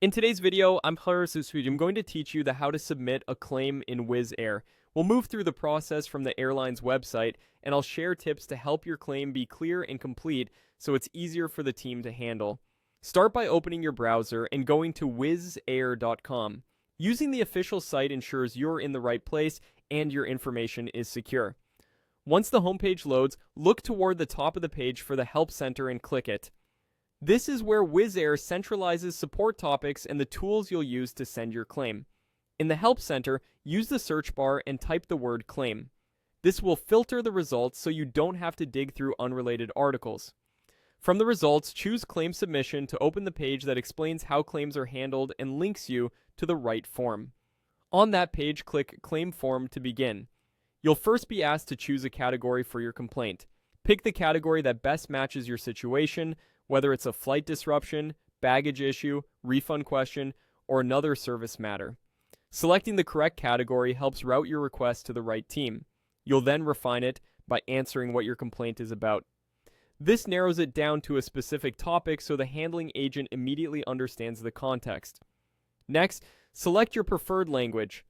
In today's video, I'm going to teach you how to submit a claim in Wizz Air. We'll move through the process from the airline's website, and I'll share tips to help your claim be clear and complete so it's easier for the team to handle. Start by opening your browser and going to wizzair.com. Using the official site ensures you're in the right place and your information is secure. Once the homepage loads, look toward the top of the page for the Help Center and click it. This is where Wizz Air centralizes support topics and the tools you'll use to send your claim. In the Help Center, use the search bar and type the word claim. This will filter the results so you don't have to dig through unrelated articles. From the results, choose Claim Submission to open the page that explains how claims are handled and links you to the right form. On that page, click Claim Form to begin. You'll first be asked to choose a category for your complaint. Pick the category that best matches your situation, whether it's a flight disruption, baggage issue, refund question, or another service matter. Selecting the correct category helps route your request to the right team. You'll then refine it by answering what your complaint is about. This narrows it down to a specific topic so the handling agent immediately understands the context. Next, select your preferred language.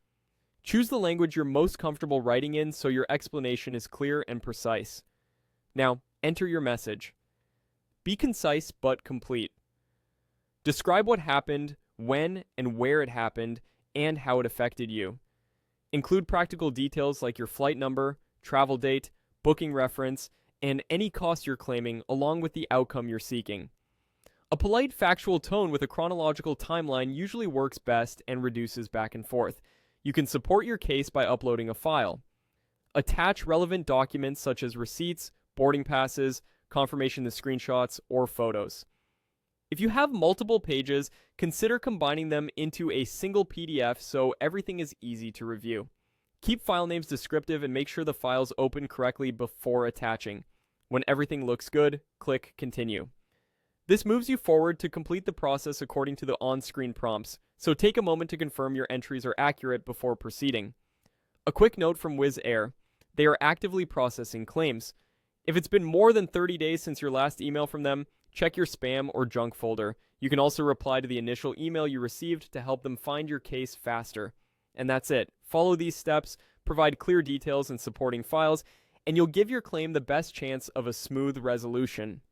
Choose the language you're most comfortable writing in so your explanation is clear and precise. Now, enter your message. Be concise but complete. Describe what happened, when and where it happened, and how it affected you. Include practical details like your flight number, travel date, booking reference, and any cost you're claiming, along with the outcome you're seeking. A polite, factual tone with a chronological timeline usually works best and reduces back and forth. You can support your case by uploading a file. Attach relevant documents such as receipts, boarding passes, confirmation the screenshots, or photos. If you have multiple pages, consider combining them into a single PDF so everything is easy to review. Keep file names descriptive and make sure the files open correctly before attaching. When everything looks good, click Continue. This moves you forward to complete the process according to the on-screen prompts, so take a moment to confirm your entries are accurate before proceeding. A quick note from Wizz Air: they are actively processing claims. If it's been more than 30 days since your last email from them, check your spam or junk folder. You can also reply to the initial email you received to help them find your case faster. And that's it. Follow these steps, provide clear details and supporting files, and you'll give your claim the best chance of a smooth resolution.